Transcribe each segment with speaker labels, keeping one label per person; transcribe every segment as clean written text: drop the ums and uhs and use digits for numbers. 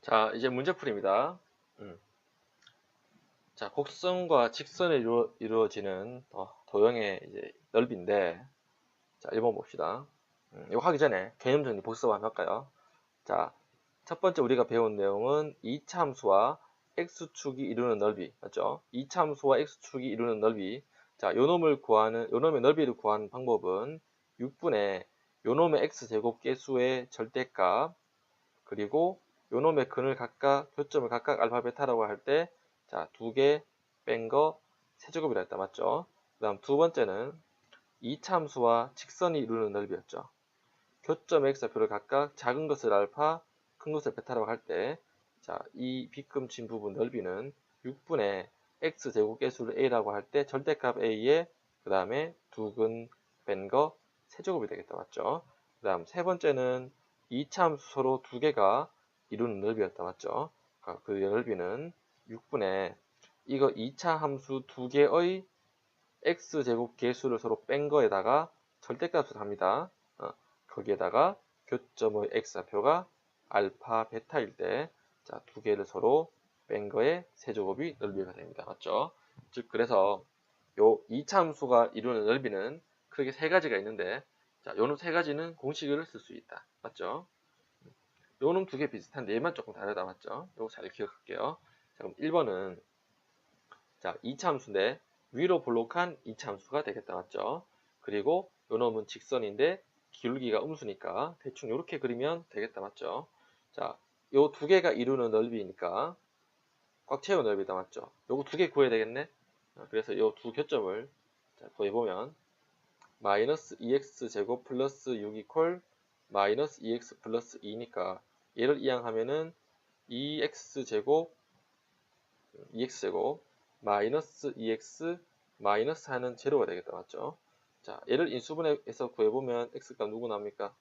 Speaker 1: 자, 이제 문제풀이입니다. 자, 곡선과 직선에 이루어지는 도형의 이제 넓이인데, 자, 1번 봅시다. 이거 하기 전에 개념 정리 복습 한번 할까요? 자, 첫 번째 우리가 배운 내용은 이차 함수와 x축이 이루는 넓이, 맞죠? 이차 함수와 x축이 이루는 넓이. 자, 요 놈의 넓이를 구하는 방법은 6분의 요 놈의 x제곱 계수의 절대값, 그리고 요놈의 근을 각각, 교점을 각각 알파 베타라고 할 때, 자, 두 개 뺀 거 세제곱이라 했다. 맞죠? 그 다음 두 번째는 이차 함수와 직선이 이루는 넓이였죠. 교점 x좌표를 각각 작은 것을 알파, 큰 것을 베타라고 할 때, 자, 이 빗금친 부분 넓이는 6분의 x제곱 계수를 a라고 할 때 절대값 a에 그 다음에 두 근 뺀 거 세제곱이 되겠다. 맞죠? 그 다음 세 번째는 이차 함수 서로 두 개가 이루는 넓이였다. 맞죠? 그 넓이는 6분의 이거 2차 함수 두 개의 x제곱 계수를 서로 뺀 거에다가 절대값을 합니다. 거기에다가 교점의 x좌표가 알파, 베타일 때, 자, 두 개를 서로 뺀 거의 세제곱이 넓이가 됩니다. 맞죠? 즉, 그래서 요 2차 함수가 이루는 넓이는 크게 세 가지가 있는데, 자, 요놈 세 가지는 공식을 쓸 수 있다. 맞죠? 요놈 두 개 비슷한데 얘만 조금 다르다. 맞죠? 요거 잘 기억할게요. 자, 그럼 1번은 자, 2차 함수인데 위로 볼록한 2차 함수가 되겠다. 맞죠? 그리고 요놈은 직선인데 기울기가 음수니까 대충 이렇게 그리면 되겠다. 맞죠? 자, 요 두 개가 이루는 넓이니까 꽉 채운 넓이다. 맞죠? 요거 두 개 구해야 되겠네. 그래서 요 두 교점을 자, 구해보면 마이너스 2x 제곱 플러스 6 이퀄 마이너스 2x 플러스 2니까 얘를 이항하면은 2x 제곱 마이너스 2x 마이너스 4는 제로가 되겠다. 맞죠? 자, 얘를 인수분해해서 구해보면 x가 누구 나옵니까?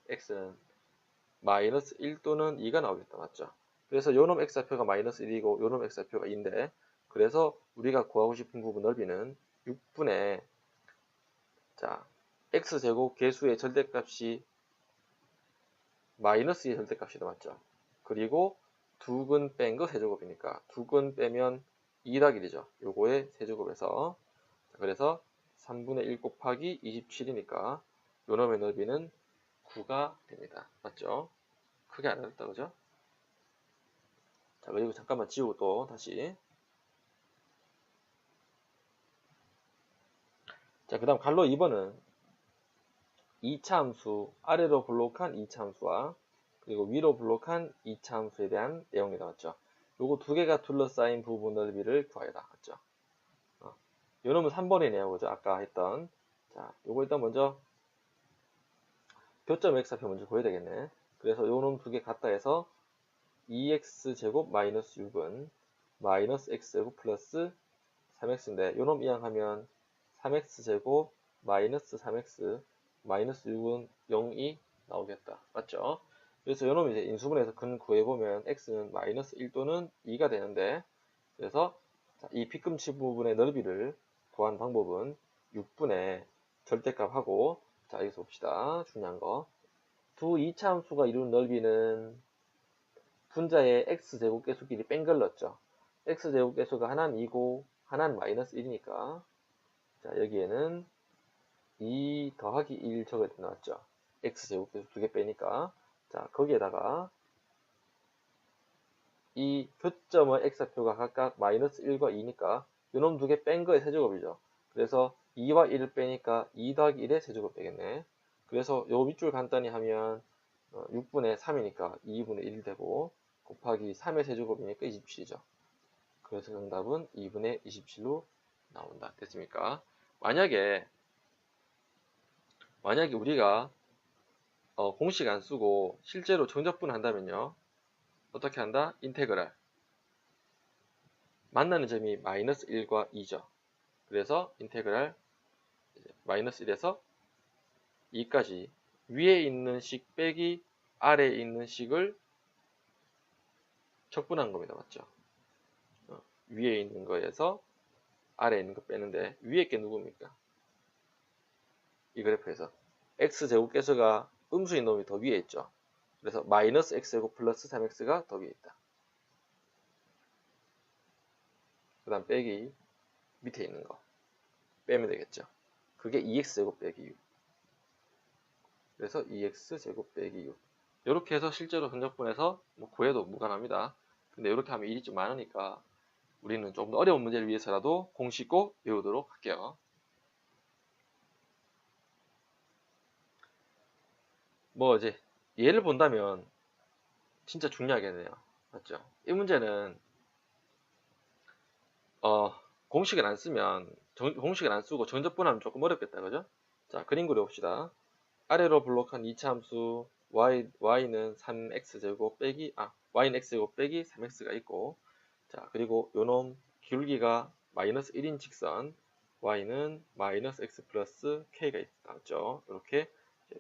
Speaker 1: x는 마이너스 1 또는 2가 나오겠다. 맞죠? 그래서 요놈 x좌표가 마이너스 1이고 요놈 x좌표가 2인데 그래서 우리가 구하고 싶은 부분 넓이는 6분의 자, x제곱 계수의 절대값이 마이너스 2의 절대값이다. 맞죠? 그리고 두 근 뺀 거 세제곱이니까 두 근 빼면 2 더하기 1이죠. 요거의 세제곱에서 그래서 3분의 1 곱하기 27이니까 요놈의 넓이는 9가 됩니다. 맞죠? 크게 안 어렵다. 그죠? 자, 그리고 잠깐만 지우고 또 다시 자, 그 다음 갈로 2번은 2차 함수 아래로 볼록한 2차 함수와 그리고 위로 볼록한 2차 함수에 대한 내용이 나왔죠. 요거 두 개가 둘러싸인 부분 넓이를 구하여라. 맞죠? 요놈은 3번이네요. 그죠? 아까 했던. 자, 요거 일단 먼저 교점 x좌표 먼저 구해야 되겠네. 그래서 요놈 두 개 같다 해서 2x제곱 마이너스 6은 마이너스 x제곱 플러스 3x인데 요놈 이항하면 3x제곱 마이너스 3x 마이너스 6은 0이 나오겠다. 맞죠? 그래서 요놈 이제 인수분해해서 근 구해보면 x는 마이너스 1 또는 2가 되는데 그래서 이 빗금치 부분의 넓이를 구하는 방법은 6분의 절대값하고 자 여기서 봅시다. 중요한 거. 두 2차 함수가 이루는 넓이는 분자의 x제곱 계수끼리 뺀 걸 넣었죠. x제곱 계수가 하나는 2고 하나는 마이너스 1이니까 자 여기에는 2 더하기 1 적어야 나왔죠. x제곱 계수 두 개 빼니까 자 거기에다가 이 교점의 x좌표가 각각 마이너스 1과 2니까 요놈 두 개 뺀 거의 세제곱이죠. 그래서 2와 1을 빼니까 2 더하기 1의 세제곱 되겠네. 그래서 요 밑줄 간단히 하면 6분의 3이니까 2분의 1 되고 곱하기 3의 세제곱이니까 27이죠. 그래서 정답은 2분의 27로 나온다. 됐습니까? 만약에 우리가 공식 안 쓰고 실제로 정적분 한다면요. 어떻게 한다? 인테그랄. 만나는 점이 마이너스 1과 2죠. 그래서 인테그랄 마이너스 1에서 2까지 위에 있는 식 빼기 아래에 있는 식을 적분한 겁니다. 맞죠? 위에 있는 거에서 아래에 있는 거 빼는데 위에 게 누굽니까? 이 그래프에서 x제곱 계수가 음수인 놈이 더 위에 있죠. 그래서 마이너스 x제곱 플러스 3x가 더 위에 있다. 그 다음 빼기 밑에 있는 거 빼면 되겠죠. 그게 2x제곱 빼기 6. 그래서 2x제곱 빼기 6. 이렇게 해서 실제로 전적분해서 뭐 구해도 무관합니다. 근데 이렇게 하면 일이 좀 많으니까 우리는 조금 더 어려운 문제를 위해서라도 공식 꼭 외우도록 할게요. 뭐 이제 예를 본다면 진짜 중요하겠네요. 맞죠? 이 문제는 공식을 안 쓰면 공식을 안 쓰고 전적분하면 조금 어렵겠다. 그죠? 자, 그림 그려봅시다. 아래로 블록한 2차 함수 y는 3x제곱 빼기 y는 x제곱 빼기 3x가 있고, 자, 그리고 요놈 기울기가 마이너스 1인 직선 y는 마이너스 x 플러스 k가 있죠. 이렇게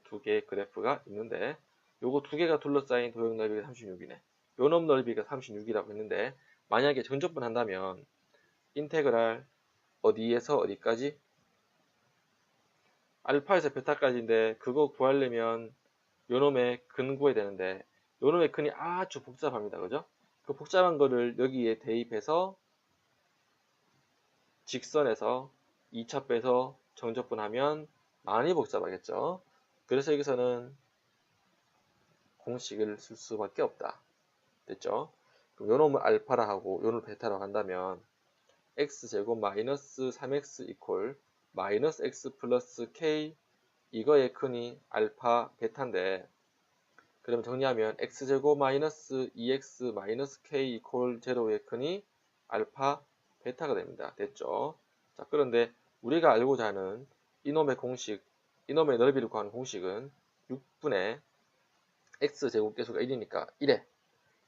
Speaker 1: 두 개의 그래프가 있는데 요거 두 개가 둘러싸인 도형 넓이가 36이네. 요놈 넓이가 36이라고 했는데 만약에 전적분 한다면 인테그랄 어디에서 어디까지? 알파에서 베타까지인데 그거 구하려면 요놈의 근 구해야 되는데 요놈의 근이 아주 복잡합니다. 그죠? 그 복잡한 거를 여기에 대입해서 직선에서 2차 빼서 정적분하면 많이 복잡하겠죠. 그래서 여기서는 공식을 쓸 수밖에 없다. 됐죠? 그럼 요놈을 알파라 하고 요놈을 베타라고 한다면 x제곱 마이너스 3x 이퀄 마이너스 x 플러스 k 이거의 근이 알파 베타인데, 그러면 정리하면 x제곱 마이너스 2x 마이너스 k 이퀄 제로의 근이 알파 베타가 됩니다. 됐죠? 자, 그런데 우리가 알고자 하는 이놈의 공식, 이놈의 넓이를 구하는 공식은 6분의 x제곱 계수가 1이니까 1에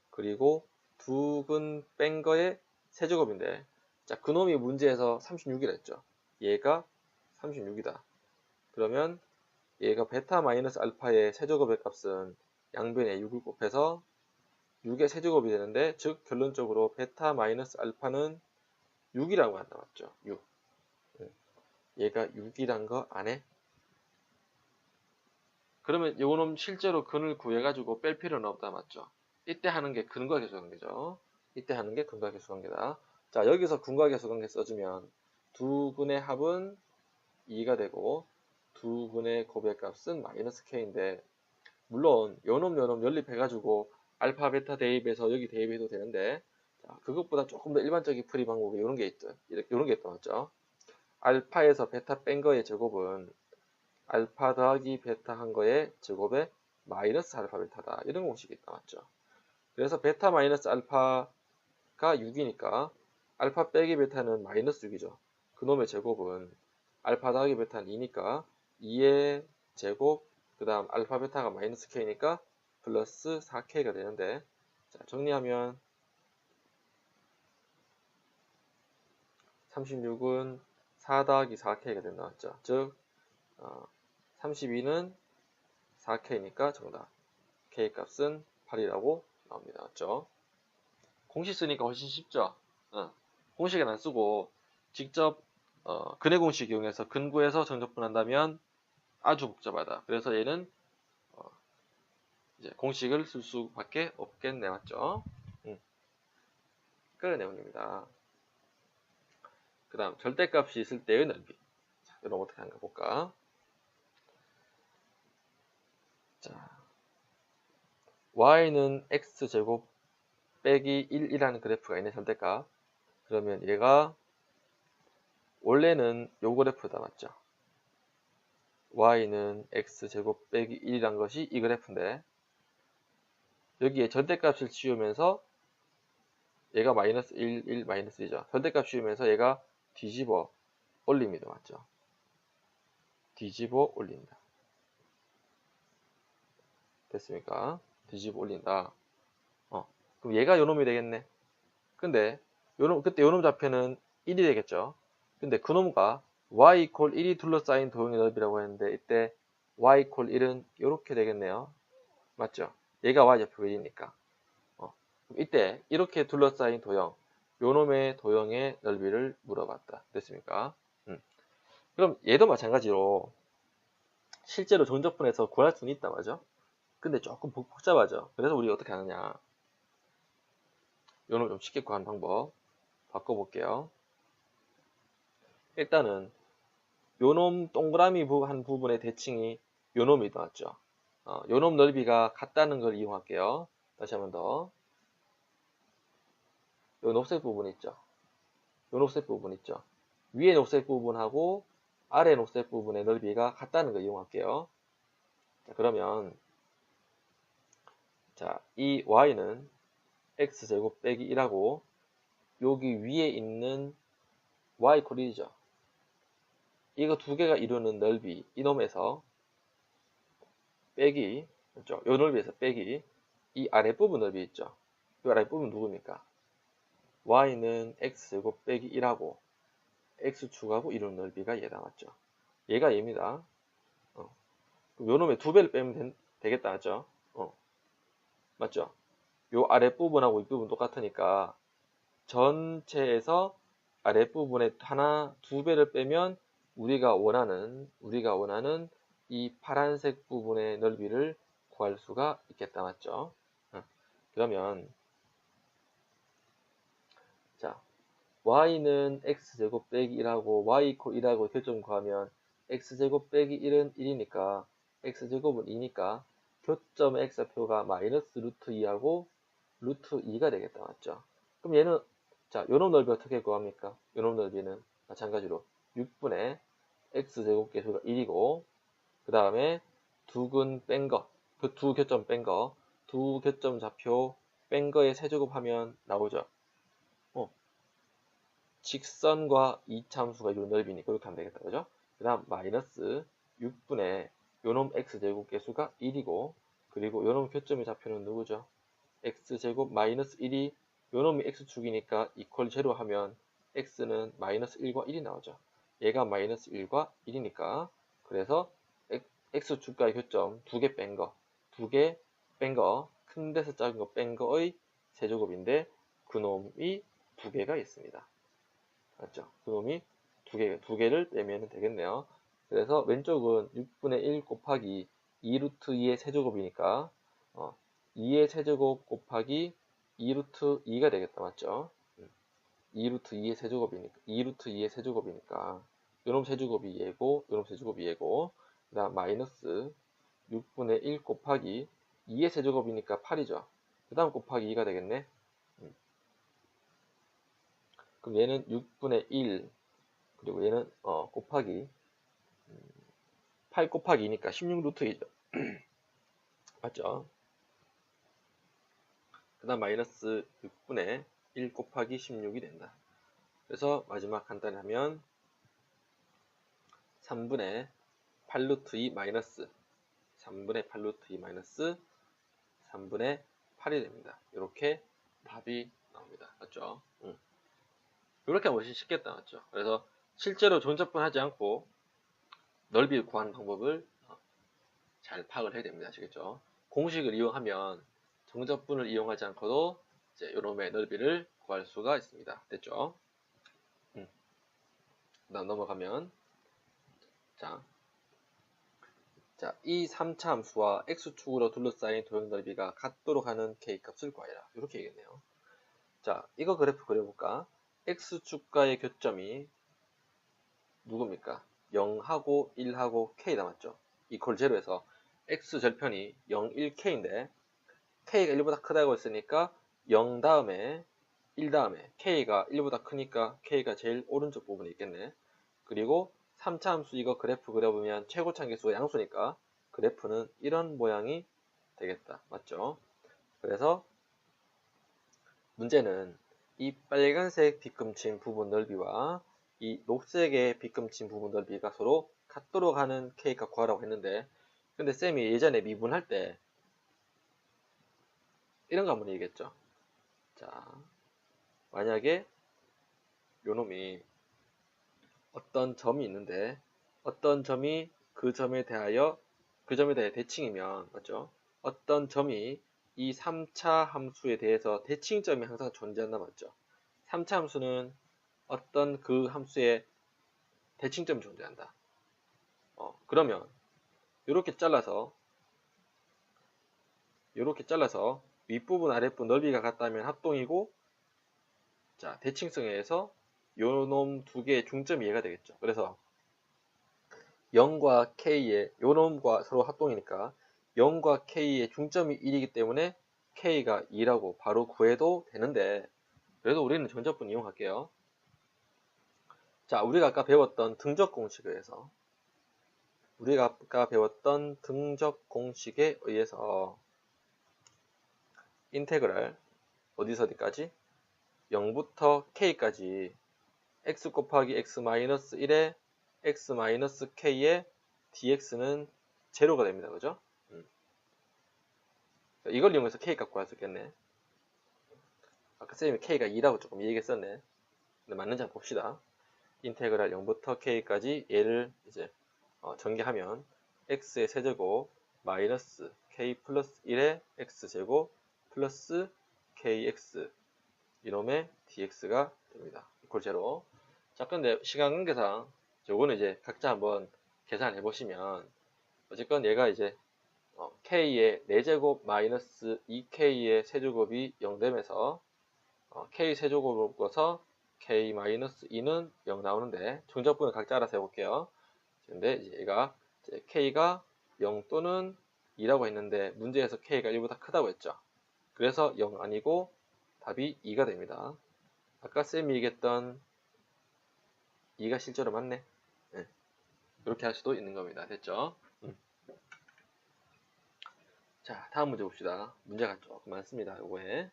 Speaker 1: 그리고 두 근 뺀 거의 세제곱인데, 자, 그놈이 문제에서 36이라 했죠. 얘가 36이다. 그러면 얘가 베타 마이너스 알파의 세제곱의 값은 양변에 6을 곱해서 6의 세제곱이 되는데, 즉 결론적으로 베타 마이너스 알파는 6이라고 한다. 맞죠? 6. 얘가 6이란 거 안 해? 그러면 요놈 실제로 근을 구해가지고 뺄 필요는 없다. 맞죠? 이때 하는 게 근과 계수관계죠. 이때 하는 게 근과 계수관계다. 자, 여기서 근과 계수관계 써주면 두 근의 합은 2가 되고 두 근의 곱의 값은 마이너스 k인데, 물론 요놈 연립해가지고 알파 베타 대입해서 여기 대입해도 되는데, 자, 그것보다 조금 더 일반적인 풀이 방법이 이런 게 있죠. 이런 게 있다. 맞죠? 알파에서 베타 뺀 거의 제곱은 알파 더하기 베타 한 거의 제곱에 마이너스 알파 베타다. 이런 공식이 있다. 맞죠? 그래서 베타 마이너스 알파가 6이니까 알파 빼기 베타는 마이너스 6이죠. 그놈의 제곱은 알파 더하기 베타는 2니까 2의 제곱 그 다음 알파 베타가 마이너스 k니까 플러스 4k가 되는데, 자, 정리하면 36은 4 더하기 4k가 된다. 맞죠? 즉 32는 4k니까 정답. k 값은 8이라고 나옵니다. 맞죠? 공식 쓰니까 훨씬 쉽죠? 공식은 안 쓰고 직접 근해 공식 이용해서 근구해서 정적분한다면 아주 복잡하다. 그래서 얘는 이제 공식을 쓸 수밖에 없겠네. 맞죠? 그 내용입니다. 그 다음 절대값이 있을 때의 넓이. 자, 이런 거 어떻게 하는가 볼까? 자, y는 x제곱 빼기 1이라는 그래프가 있네. 절대값. 그러면 얘가 원래는 요 그래프다. 맞죠? y는 x제곱 빼기 1이란 것이 이 그래프인데, 여기에 절대값을 씌우면서 얘가 마이너스 1, 1, 마이너스 2죠. 절대값 씌우면서 얘가 뒤집어 올립니다. 맞죠? 뒤집어 올린다. 됐습니까? 뒤집어 올린다. 그럼 얘가 요놈이 되겠네. 근데 그때 요놈 좌표는 1이 되겠죠. 근데 그놈과 y 이퀄 1이 둘러싸인 도형의 넓이라고 했는데, 이때 y 이퀄 1은 이렇게 되겠네요. 맞죠? 얘가 y 좌표가 1이니까. 이때 이렇게 둘러싸인 도형, 요놈의 도형의 넓이를 물어봤다. 됐습니까? 그럼 얘도 마찬가지로 실제로 정적분해서 구할 수는 있다. 맞죠? 근데 조금 복잡하죠. 그래서 우리 어떻게 하느냐. 요놈 좀 쉽게 구하는 방법 바꿔볼게요. 일단은 요놈 동그라미 한 부분의 대칭이 요놈이 나왔죠. 요놈 넓이가 같다는 걸 이용할게요. 다시 한 번 더. 요 녹색 부분 있죠. 요 녹색 부분 있죠. 위에 녹색 부분하고 아래 녹색 부분의 넓이가 같다는 걸 이용할게요. 자, 그러면 자, 이 y는 x제곱 빼기 1하고 여기 위에 있는 y 콜 1이죠. 이거 두 개가 이루는 넓이 이놈에서 빼기, 그렇죠? 요 넓이에서 빼기 이 아랫부분 넓이 있죠. 이 아랫부분 누굽니까? y는 x제곱 빼기 1하고 x축하고 이루는 넓이가 얘다 맞죠? 얘가 얘입니다. 그럼 요 놈의 두 배를 빼면 되겠다 맞죠? 맞죠? 요 아랫부분하고 윗부분 똑같으니까 전체에서 아랫부분에 하나, 두 배를 빼면 우리가 원하는 이 파란색 부분의 넓이를 구할 수가 있겠다 맞죠? 그러면 자, y는 x제곱 빼기 1하고 y 이퀄 1하고 교점 구하면 x제곱 빼기 1은 1이니까 x제곱은 2니까 교점의 x표가 마이너스 루트 2하고 루트 2가 되겠다 맞죠? 그럼 얘는 자, 요놈 넓이 어떻게 구합니까? 요놈 넓이는 마찬가지로 6분의 x제곱 계수가 1이고 그 다음에 두근 뺀 거, 그 두 교점 뺀 거, 두 교점 좌표 뺀 거에 세제곱하면 나오죠. 직선과 이차함수가 이루는 넓이니까 그렇게 하면 되겠다. 그죠? 그 다음 마이너스 6분의 요놈 x제곱 계수가 1이고 그리고 요놈 교점의 좌표는 누구죠? x제곱 마이너스 1이 요놈이 x축이니까 이퀄 제로 하면 x는 마이너스 1과 1이 나오죠. 얘가 마이너스 1과 1이니까 그래서 x축과의 교점 두 개 뺀 거, 큰 데서 작은 거 뺀 거의 세제곱인데 그놈이 두 개가 있습니다. 맞죠? 그놈이 두 개를 빼면 되겠네요. 그래서 왼쪽은 6분의 1 곱하기 2루트 2의 세제곱이니까 2의 세제곱 곱하기 2루트 2가 되겠다. 맞죠? 2루트 2의 세제곱이니까 요놈 세제곱이 얘고 요놈 세제곱이 얘고 그 다음 마이너스 6분의 1 곱하기 2의 세제곱이니까 8이죠. 그 다음 곱하기 2가 되겠네. 그럼 얘는 6분의 1 그리고 얘는 곱하기 8 곱하기 2니까 16루트 2죠. 맞죠? 그 다음 마이너스 6분의 1 곱하기 16이 된다. 그래서 마지막 간단히 하면 3분의 8루트 2 마이너스 3분의 8루트 2 마이너스 3분의 8이 됩니다. 이렇게 답이 나옵니다. 맞죠? 이렇게 하면 쉽겠다. 맞죠? 그래서 실제로 존접분하지 않고 넓이를 구하는 방법을 잘 파악을 해야 됩니다. 아시겠죠? 공식을 이용하면 정접분을 이용하지 않고도 이제 요놈의 넓이를 구할 수가 있습니다. 됐죠? 그다음 넘어가면 자, 이 3차 함수와 x축으로 둘러싸인 도형 넓이가 같도록 하는 k값을 구하라. 이렇게 얘기했네요. 자, 이거 그래프 그려볼까? x축과의 교점이 누굽니까? 0하고 1하고 k 남았죠. 이퀄 제로에서 x 절편이 0, 1k인데 k가 1보다 크다고 했으니까 0 다음에 1 다음에 k가 1보다 크니까 k가 제일 오른쪽 부분에 있겠네. 그리고 3차 함수 이거 그래프 그려보면 최고차 계수가 양수니까 그래프는 이런 모양이 되겠다. 맞죠? 그래서 문제는 이 빨간색 빗금친 부분 넓이와 이 녹색의 빗금친 부분 넓이가 서로 같도록 하는 k값 구하라고 했는데 근데 쌤이 예전에 미분할 때 이런 거 한번 얘기했죠. 자, 만약에 요놈이 어떤 점이 있는데 어떤 점이 그 점에 대하여 대칭이면 맞죠? 어떤 점이 이 3차 함수에 대해서 대칭점이 항상 존재한다 맞죠? 3차 함수는 어떤 그 함수에 대칭점이 존재한다. 그러면 이렇게 잘라서 이렇게 잘라서 윗부분 아랫부분 넓이가 같다면 합동이고, 자, 대칭성에 의해서 요놈 두 개의 중점이 이해가 되겠죠. 그래서 0과 K의 요놈과 서로 합동이니까 0과 K의 중점이 1이기 때문에 K가 2라고 바로 구해도 되는데, 그래도 우리는 정적분 이용할게요. 자, 우리가 아까 배웠던 등적 공식에 의해서 인테그랄 어디서 어디까지? 0부터 K까지 x 곱하기 x 마이너스 1에 x 마이너스 k의 dx는 제로가 됩니다. 그죠? 이걸 이용해서 k 값 구할 수 있겠네. 아까 쌤이 k가 2라고 조금 얘기했었네. 근데 맞는지 한번 봅시다. 인테그랄 0부터 k까지 얘를 이제 전개하면 x의 세제곱 마이너스 k 플러스 1의 x제곱 플러스 kx 이놈의 dx가 됩니다. 이퀄 제로. 자, 근데 시간 관계상 요거는 이제 각자 한번 계산해 보시면, 어쨌건 얘가 이제 k의 4제곱 마이너스 2k의 세제곱이 0 되면서 k 세제곱을 묶어서 k 마이너스 2는 0 나오는데, 정적분은 각자 알아서 해볼게요. 근데 이제 얘가 이제 k가 0 또는 2라고 했는데 문제에서 k가 1보다 크다고 했죠. 그래서 0 아니고 답이 2가 됩니다. 아까 쌤이 얘기했던 2가 실제로 맞네. 네. 이렇게 할 수도 있는 겁니다. 됐죠? 자, 다음 문제 봅시다. 문제가 조금 많습니다. 요거에.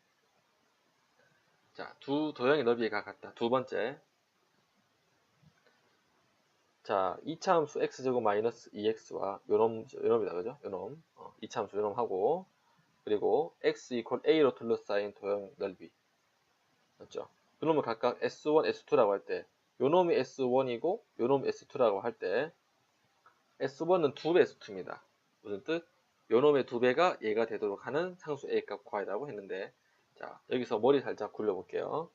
Speaker 1: 자, 두 도형의 넓이가 같다. 두 번째. 자, 2차 함수 x제곱 마이너스 2x와 요놈이다. 그죠? 요놈. 2차 함수 요놈하고, 그리고 x 이퀄 a로 둘러싸인 도형 넓이. 맞죠? 요놈을 각각 s1, s2라고 할 때, 요놈이 s1이고 요놈이 s2라고 할 때, s1은 2배 s2입니다. 무슨 뜻? 요놈의 2배가 얘가 되도록 하는 상수 a값 구하라고 했는데, 자, 여기서 머리 살짝 굴려볼게요.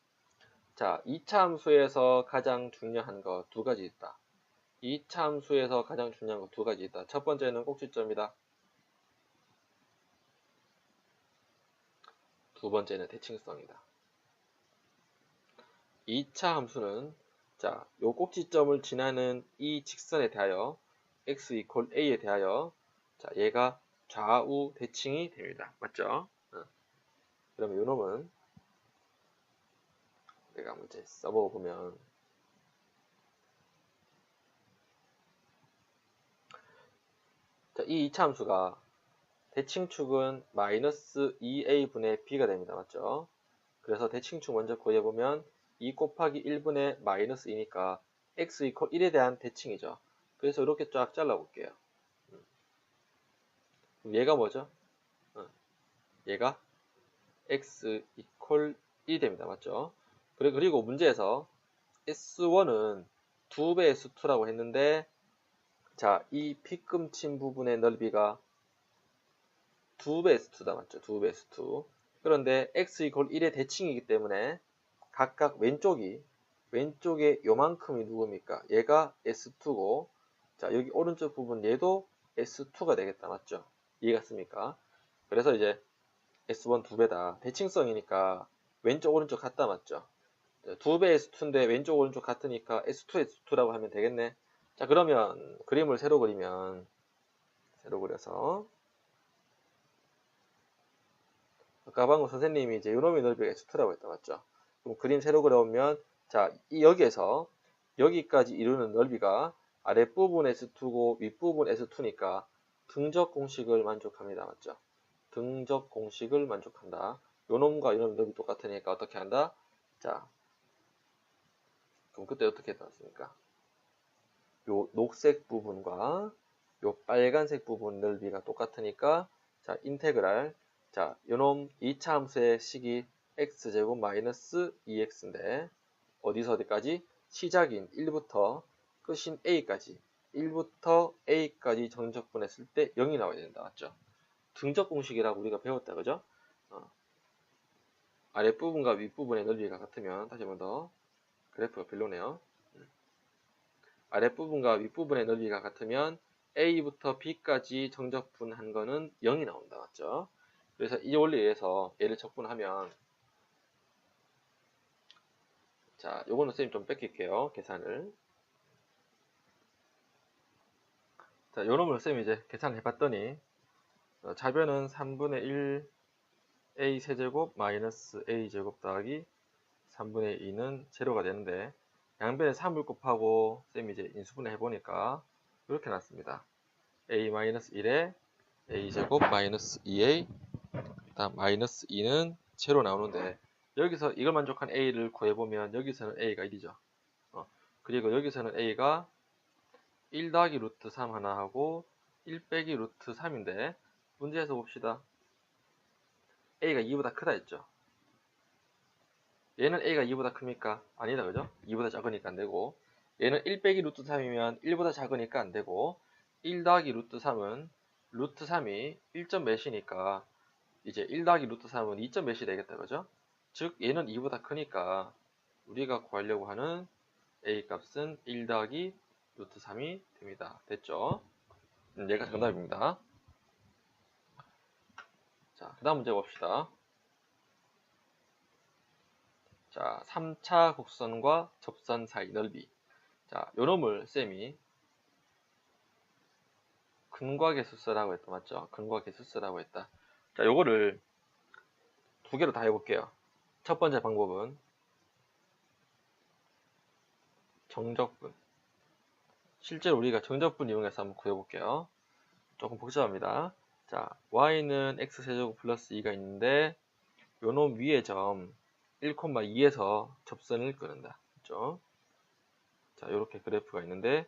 Speaker 1: 자, 2차 함수에서 가장 중요한 거 두 가지 있다. 2차 함수에서 가장 중요한 거 두 가지 있다. 첫 번째는 꼭지점이다. 두 번째는 대칭성이다. 2차 함수는, 자, 요 꼭지점을 지나는 이 직선에 대하여 x 이퀄 a에 대하여, 자, 얘가 좌우 대칭이 됩니다. 맞죠? 그러면 요 놈은 내가 문제 써보고 보면, 자, 이 2차 함수가 대칭축은 마이너스 2a분의 b가 됩니다. 맞죠? 그래서 대칭축 먼저 구해보면 2 곱하기 1분의 마이너스 2니까 x 이퀄 1에 대한 대칭이죠. 그래서 이렇게 쫙 잘라볼게요. 얘가 뭐죠? 얘가 x 이퀄 1이 됩니다. 맞죠? 그리고 문제에서 s1은 2배 s2라고 했는데, 자, 이 빗금친 부분의 넓이가 2배 s2다. 맞죠? 2배 s2. 그런데 x 이퀄 1의 대칭이기 때문에 각각 왼쪽에 요만큼이 누굽니까? 얘가 s2고, 자, 여기 오른쪽 부분 얘도 s2가 되겠다. 맞죠? 이해갔습니까? 그래서 이제 s1 2배다. 대칭성이니까 왼쪽 오른쪽 같다. 맞죠? 2배 s2인데 왼쪽 오른쪽 같으니까 s2 s2라고 하면 되겠네. 자, 그러면 그림을 새로 그리면, 새로 그려서, 아까 방금 선생님이 이제 요놈의 넓이가 s2라고 했다. 맞죠? 그럼 그림 새로 그려보면, 자, 여기에서 여기까지 이루는 넓이가 아랫부분 s2고 윗부분 s2니까 등적 공식을 만족합니다. 맞죠? 등적 공식을 만족한다. 요놈과 요놈의 넓이 똑같으니까 어떻게 한다? 자, 그럼 그때 어떻게 나왔습니까? 요 녹색 부분과 요 빨간색 부분 넓이가 똑같으니까, 자, 인테그랄, 자, 요놈 2차 함수의 식이 x제곱 마이너스 2x인데 어디서 어디까지? 시작인 1부터 끝인 a까지, 1부터 a까지 정적분했을 때 0이 나와야 된다. 맞죠? 등적 공식이라고 우리가 배웠다. 그죠? 아랫부분과 윗부분의 넓이가 같으면, 다시 한 번 더, 그래프가 별로네요. 아랫부분과 윗부분의 넓이가 같으면 A부터 B까지 정적분한 거는 0이 나온다. 맞죠? 그래서 이 원리에 의해서 얘를 적분하면, 자, 요거는 쌤이 좀 뺏길게요. 계산을. 자, 요 놈을 쌤이 이제 계산을 해봤더니, 좌변은 3분의 1 a 세제곱 마이너스 a 제곱 더하기 3분의 2는 제로가 되는데, 양변에 3을 곱하고 쌤이 이제 인수분해 해보니까 이렇게 났습니다. a 마이너스 1에 a 제곱 마이너스 2a 다음 마이너스 2는 제로 나오는데, 여기서 이걸 만족한 a를 구해보면 여기서는 a가 1이죠. 그리고 여기서는 a가 1 더하기 루트 3 하나 하고 1 빼기 루트 3인데, 문제에서 봅시다. a가 2보다 크다 했죠. 얘는 a가 2보다 큽니까? 아니다, 그죠? 2보다 작으니까 안 되고, 얘는 1 빼기 루트 3이면 1보다 작으니까 안 되고, 1 더하기 루트 3은 루트 3이 1점 몇이니까 이제 1 더하기 루트 3은 2점 몇이 되겠다, 그죠? 즉 얘는 2보다 크니까 우리가 구하려고 하는 a 값은 1 더하기 루트 3이 됩니다. 됐죠? 얘가 정답입니다. 자, 그 다음 문제 봅시다. 자, 3차 곡선과 접선 사이 넓이. 자, 요 놈을 쌤이 근과계수서라고 했다, 맞죠? 근과계수서라고 했다. 자, 요거를 두 개로 다 해볼게요. 첫 번째 방법은 정적분. 실제로 우리가 정적분 이용해서 한번 구해볼게요. 조금 복잡합니다. 자, y는 x세제곱 플러스 2가 있는데 요 놈 위의 점 1,2에서 접선을 끊는다. 그렇죠? 자, 이렇게 그래프가 있는데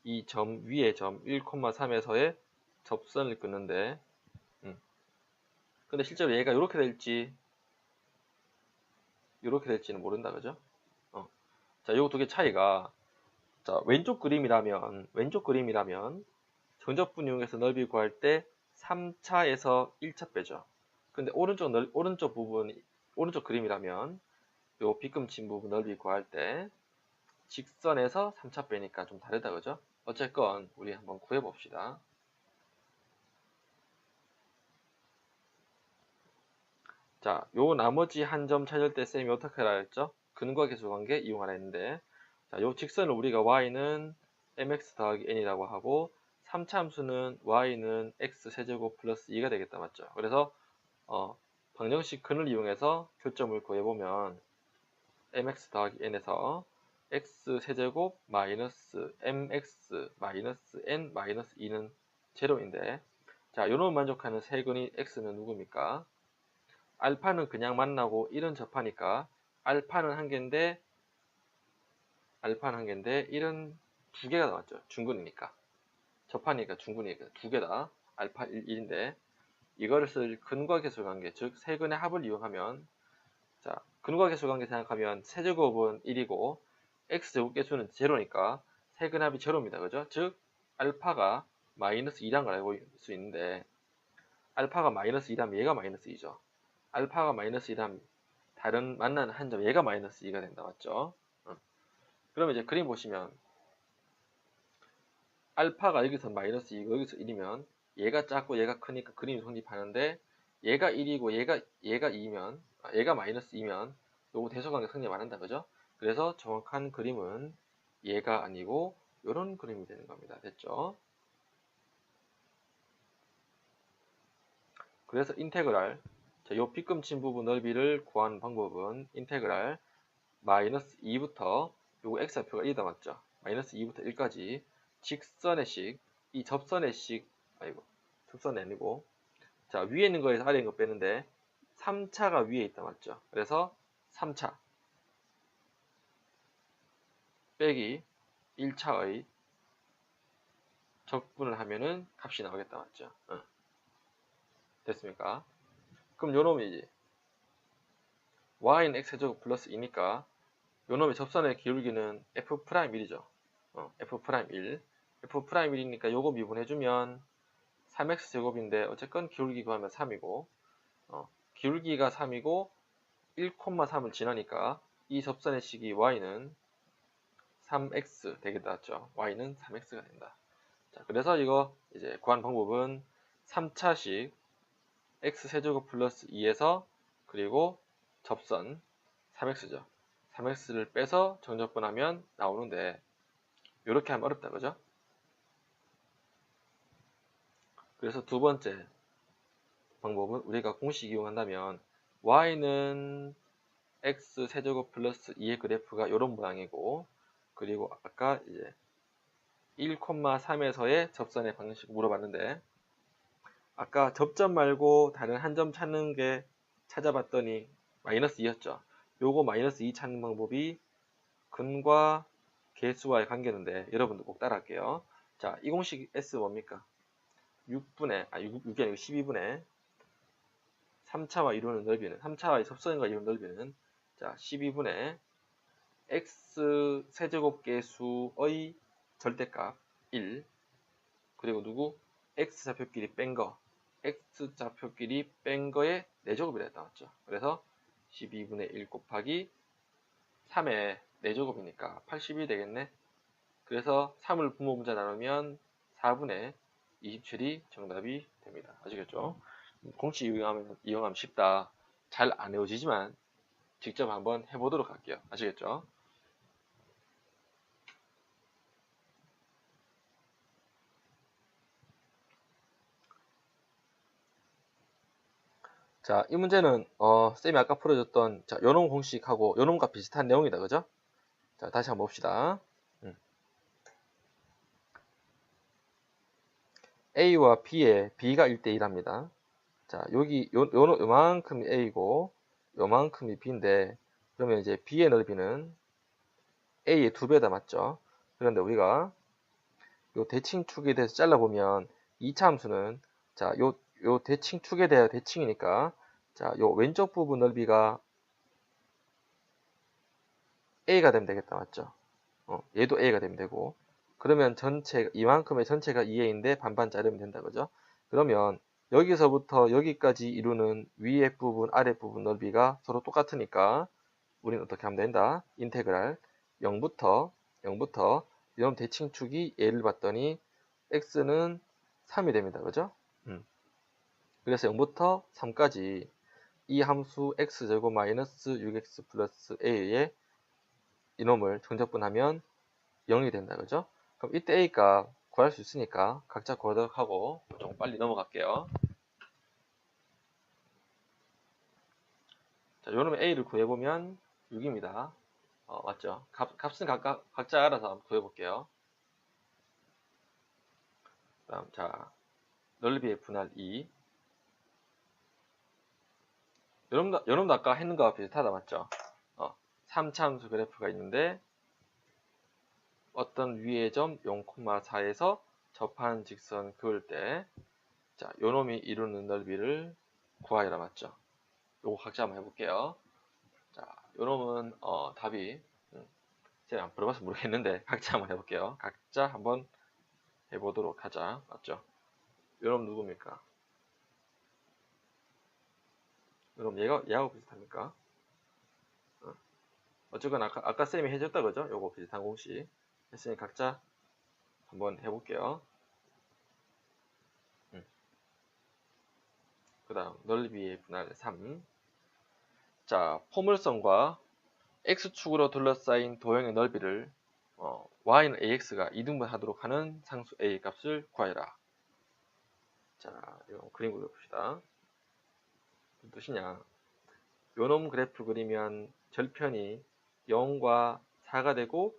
Speaker 1: 이 점 위의 점 1,3에서의 접선을 끊는데, 근데 실제로 얘가 이렇게 될지는 모른다, 그죠? 자, 요 두 개 차이가, 자, 왼쪽 그림이라면 정적분 이용해서 넓이 구할 때 3차에서 1차 빼죠. 근데 오른쪽 그림이라면 요 빗금친 부분 넓이 구할 때 직선에서 3차 빼니까 좀 다르다, 그죠? 어쨌건 우리 한번 구해봅시다. 자, 요 나머지 한 점 찾을 때 쌤이 어떻게 하라 했죠? 근과 계수 관계 이용하라 했는데, 자, 요 직선을 우리가 y는 mx 더하기 n이라고 하고 3차 함수는 y는 x 세제곱 플러스 2가 되겠다, 맞죠? 그래서 방정식 근을 이용해서 교점을 구해보면 mx 더하기 n에서 x 세제곱 마이너스 mx 마이너스 n 마이너스 2는 제로인데, 자, 요놈 만족하는 세근이 x는 누굽니까? 알파는 그냥 만나고 1은 접하니까 알파는 한 개인데 1은 두 개가 나왔죠. 중근이니까. 접하니까 중근이니까 두 개다. 알파 1인데 이거를 쓸 근과계수 관계, 즉 세근의 합을 이용하면, 자, 근과계수 관계 생각하면 세제곱은 1이고 x제곱계수는 제로니까 세근합이 제로입니다. 그죠? 즉 알파가 마이너스 2라는 걸 알고 있을 수 있는데, 알파가 마이너스 2라면 얘가 마이너스 2죠. 알파가 마이너스 2라면 다른 만나는 한 점 얘가 마이너스 2가 된다, 맞죠? 그러면 이제 그림 보시면 알파가 여기서 마이너스 2고 여기서 1이면 얘가 작고 얘가 크니까 그림이 성립하는데, 얘가 1이고 얘가 2면 얘가 마이너스 2면 요거 대소관계 성립 안 한다, 그죠? 그래서 정확한 그림은 얘가 아니고 요런 그림이 되는 겁니다. 됐죠? 그래서 인테그랄, 자, 요 빗금친 부분 넓이를 구하는 방법은 인테그랄 마이너스 2부터 요거 x좌표가 1이다, 맞죠? 마이너스 2부터 1까지 직선의 식, 이 접선의 식, 접선이 아니고, 자, 위에 있는 거에서 아래에 있는 거 빼는데 3차가 위에 있다, 맞죠? 그래서 3차 빼기 1차의 적분을 하면은 값이 나오겠다, 맞죠? 됐습니까? 그럼 요놈이지. y는 x제곱 플러스 2니까 요놈의 접선의 기울기는 f'1이죠. f'1. f'1이니까 요거 미분해주면 3x제곱인데 어쨌건 기울기 구하면 3이고, 기울기가 3이고 1,3을 지나니까 이 접선의 식이 y는 3x 되겠다, 맞죠? y는 3x가 된다. 자, 그래서 이거 이제 구한 방법은 3차식 x세제곱 플러스 2에서 그리고 접선 3x죠. 3x를 빼서 정적분하면 나오는데 이렇게 하면 어렵다, 그죠? 그래서 두 번째 방법은 우리가 공식 이용한다면 y는 x세제곱 플러스 2의 그래프가 이런 모양이고, 그리고 아까 이제 1,3에서의 접선의 방식 물어봤는데, 아까 접점 말고 다른 한 점 찾는 게 찾아봤더니 마이너스 2였죠. 요거 마이너스 2 찾는 방법이 근과 개수와의 관계인데 여러분도 꼭 따라할게요. 자, 이 공식 S 뭡니까? 6분의, 6이 아니고 12분의 3차와 이루는 넓이는, 3차와의 접선과 이루는 넓이는, 자, 12분의 x 세제곱계수의 절대값 1, 그리고 누구? x좌표끼리 뺀 거, x좌표끼리 뺀 거의 4제곱이라 나왔죠. 그래서 12분의 1 곱하기 3의 4제곱이니까 80이 되겠네. 그래서 3을 분모분자 나누면 4분의 27이 정답이 됩니다. 아시겠죠? 공식 이용하면 쉽다. 잘 안 외워지지만 직접 한번 해보도록 할게요. 아시겠죠? 자, 이 문제는 쌤이 아까 풀어줬던 자, 요놈 공식하고 요놈과 비슷한 내용이다. 그죠? 자, 다시 한번 봅시다. A와 B에 B가 1대1 합니다. 자, 여기 요만큼이 A고 요만큼이 B인데, 그러면 이제 B의 넓이는 A의 2배다, 맞죠? 그런데 우리가 요 대칭축에 대해서 잘라보면 2차 함수는, 자, 요 대칭축에 대한 대칭이니까, 자, 요 왼쪽 부분 넓이가 A가 되면 되겠다, 맞죠? 얘도 A가 되면 되고, 그러면 이만큼의 전체가 2A인데 반반 자르면 된다, 그죠? 그러면 여기서부터 여기까지 이루는 위에 부분, 아래 부분 넓이가 서로 똑같으니까 우리는 어떻게 하면 된다? 인테그랄 0부터 이런 대칭축이 A를 봤더니 x는 3이 됩니다, 그죠? 그래서 0부터 3까지 이 함수 x제곱 마이너스 6x 플러스 a의 이놈을 정적분하면 0이 된다, 그죠? 그럼 이때 a 값 구할 수 있으니까 각자 구하도록 하고 좀 빨리 넘어갈게요. 자, 요놈의 a를 구해보면 6입니다. 맞죠? 값은 각자 알아서 한번 구해볼게요. 다음, 자, 넓이의 분할 2. 여러분도 아까 했는 거와 비슷하다, 맞죠? 3차 함수 그래프가 있는데 어떤 위의 점 0,4에서 접한 직선 그을 때, 자, 요놈이 이루는 넓이를 구하여라, 맞죠? 요거 각자 한번 해볼게요. 자, 요놈은 답이 제가 안 풀어봐서 모르겠는데 각자 한번 해볼게요. 각자 한번 해보도록 하자, 맞죠? 요놈 누굽니까? 요놈 얘하고 비슷합니까? 어쨌거나 아까 쌤이 해줬다, 그죠? 요거 비슷한 공식 했으니 각자 한번 해볼게요. 그 다음 넓이의 분할 3. 자, 포물선과 x축으로 둘러싸인 도형의 넓이를 y는 ax가 이등분 하도록 하는 상수 a 값을 구하여라. 자, 이거 그림 그려봅시다. 무슨 뜻이냐? 요놈 그래프 그리면 절편이 0과 4가 되고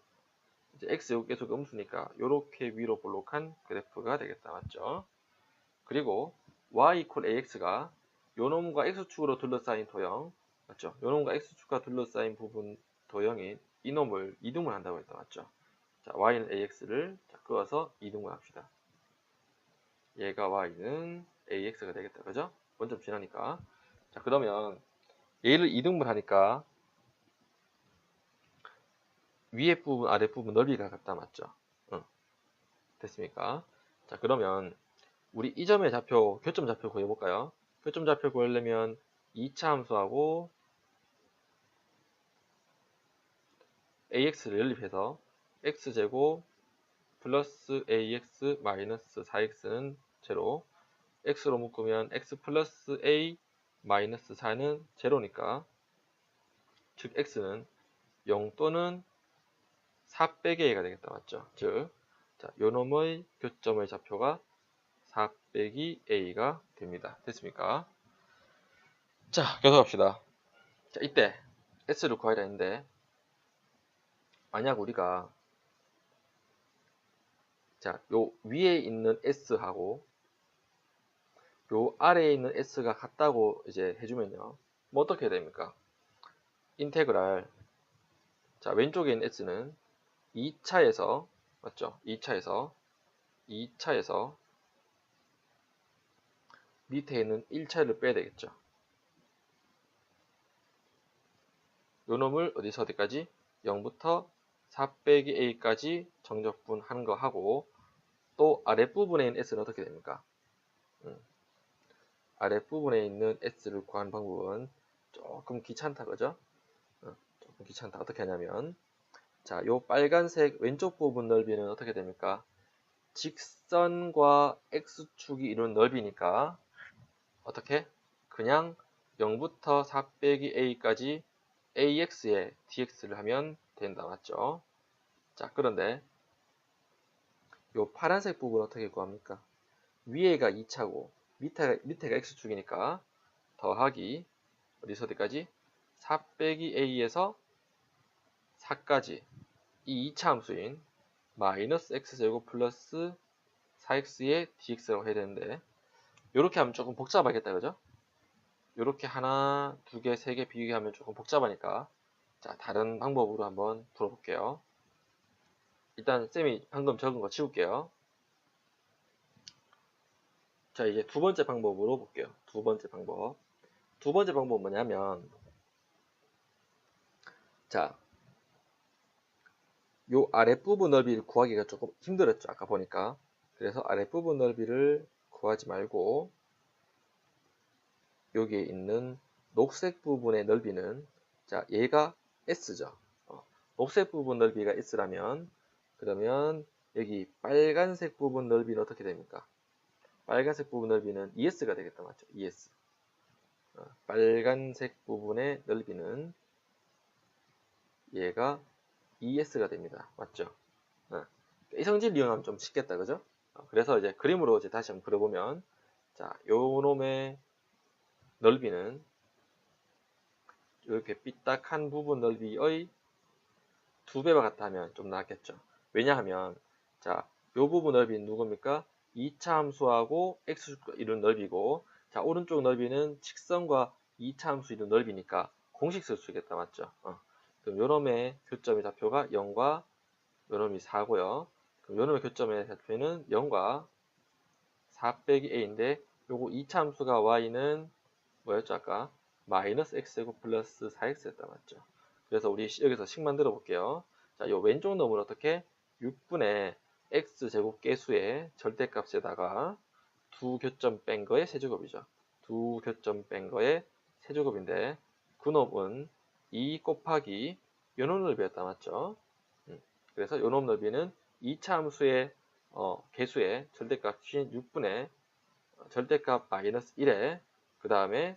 Speaker 1: 이제 x 계속 음수니까 요렇게 위로 볼록한 그래프가 되겠다, 맞죠? 그리고 y 이퀄 ax가 요놈과 x축으로 둘러싸인 도형, 맞죠? 요놈과 x축과 둘러싸인 부분 도형인 이놈을 이등분 한다고 했다, 맞죠? 자, y는 ax를 그어서 이등분 합시다. 얘가 y는 ax가 되겠다, 그죠? 원점 지나니까. 자, 그러면 얘를 이등분 하니까 위에 부분, 아래 부분 넓이가 같다, 맞죠? 됐습니까? 자, 그러면 우리 이 점의 좌표, 교점 좌표 구해볼까요? 교점 좌표 구하려면 2차 함수하고 ax를 연립해서 x제곱 플러스 ax 마이너스 4x는 제로, x로 묶으면 x 플러스 a 마이너스 4는 제로니까, 즉 x는 0 또는 4 빼기 a가 되겠다. 맞죠? 즉, 자, 요놈의 교점의 좌표가 4 빼기 a가 됩니다. 됐습니까? 자, 계속합시다. 자, 이때 s를 구하려 했는데, 만약 우리가 자, 요 위에 있는 s하고 요 아래에 있는 s가 같다고 이제 해주면요, 뭐 어떻게 해야 됩니까? 인테그랄, 자, 왼쪽에 있는 s는 2차에서, 맞죠? 2차에서 밑에 있는 1차를 빼야 되겠죠. 요 놈을 어디서 어디까지? 0부터 4 빼기 a까지 정적분 하는 거 하고, 또 아랫부분에 있는 s는 어떻게 됩니까? 아랫부분에 있는 s를 구하는 방법은 조금 귀찮다, 그죠? 조금 귀찮다. 어떻게 하냐면, 자, 요 빨간색 왼쪽 부분 넓이는 어떻게 됩니까? 직선과 x축이 이룬 넓이니까 어떻게? 그냥 0부터 4 빼기 a까지 ax에 dx를 하면 된다. 맞죠? 자, 그런데 요 파란색 부분 어떻게 구합니까? 위에가 2차고 밑에가 x축이니까 더하기 어디서 어디까지? 4 빼기 a에서 4까지 이 2차 함수인 마이너스 x제곱 플러스 4x의 dx라고 해야 되는데, 이렇게 하면 조금 복잡하겠다, 그죠? 이렇게 하나, 두 개, 세 개 비교하면 조금 복잡하니까, 자, 다른 방법으로 한번 풀어볼게요. 일단 쌤이 방금 적은 거 지울게요. 자, 이제 두 번째 방법으로 볼게요. 두 번째 방법. 두 번째 방법은 뭐냐면, 자, 요 아랫부분 넓이를 구하기가 조금 힘들었죠, 아까 보니까. 그래서 아랫부분 넓이를 구하지 말고 여기에 있는 녹색 부분의 넓이는, 자, 얘가 s죠. 녹색 부분 넓이가 s라면, 그러면 여기 빨간색 부분 넓이는 어떻게 됩니까? 빨간색 부분 넓이는 ES가 되겠다. 맞죠? ES. 빨간색 부분의 넓이는 얘가 ES가 됩니다. 맞죠? 이 성질 이용하면 좀 쉽겠다. 그죠? 그래서 이제 그림으로 이제 다시 한번 그려보면, 자, 요 놈의 넓이는 이렇게 삐딱한 부분 넓이의 2배와 같다면 좀 낫겠죠. 왜냐하면, 자, 요 부분 넓이는 누굽니까? 2차 함수하고 x축과 이룬 넓이고, 자, 오른쪽 넓이는 직선과 2차 함수 이룬 넓이니까 공식 쓸 수 있겠다. 맞죠? 그럼 요놈의 교점의 좌표가 0과 요놈이 4고요. 그럼 요놈의 교점의 좌표는 0과 4 빼기 a인데, 요거 2차 함수가 y는 뭐였죠? 아까 마이너스 x제곱 플러스 4x였다. 맞죠? 그래서 우리 여기서 식 만들어 볼게요. 자, 요 왼쪽 놈을 어떻게? 6분의 x제곱 계수의 절대값에다가 두 교점 뺀 거의 세제곱이죠. 두 교점 뺀 거의 세제곱인데, 그 놈은 2 곱하기 요놈 넓이였다. 맞죠? 그래서 요놈 넓이는 2차 함수의 계수의 절대값인 6분의 절대값 마이너스 1에 그 다음에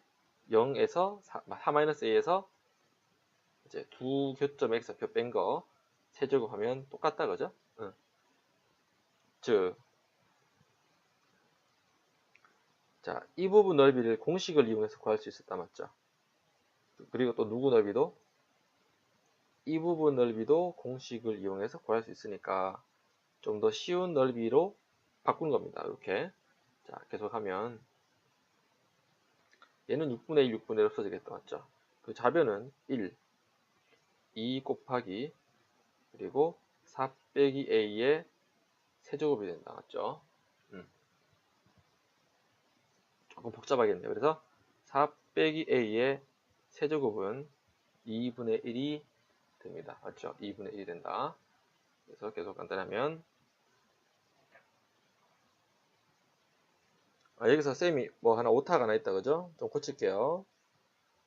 Speaker 1: 0에서 4-a에서 이제 두 교점 x좌표 뺀 거 세제곱하면 똑같다, 그죠? 즉, 자, 이 부분 넓이를 공식을 이용해서 구할 수 있었다, 맞죠? 그리고 또 누구 넓이도? 이 부분 넓이도 공식을 이용해서 구할 수 있으니까 좀 더 쉬운 넓이로 바꾼 겁니다. 이렇게. 자, 계속하면 얘는 6분의 1, 6분의 1 없어지겠다, 맞죠? 그 좌변은 1, 2 곱하기 그리고 4 빼기 a의 세제곱이 된다, 맞죠? 조금 복잡하겠네요. 그래서 4 빼기 a의 세제곱은 2분의 1이 됩니다. 맞죠? 2분의 1이 된다. 그래서 계속 간단하면, 여기서 쌤이 뭐 하나 오타가 하나 있다, 그죠? 좀 고칠게요.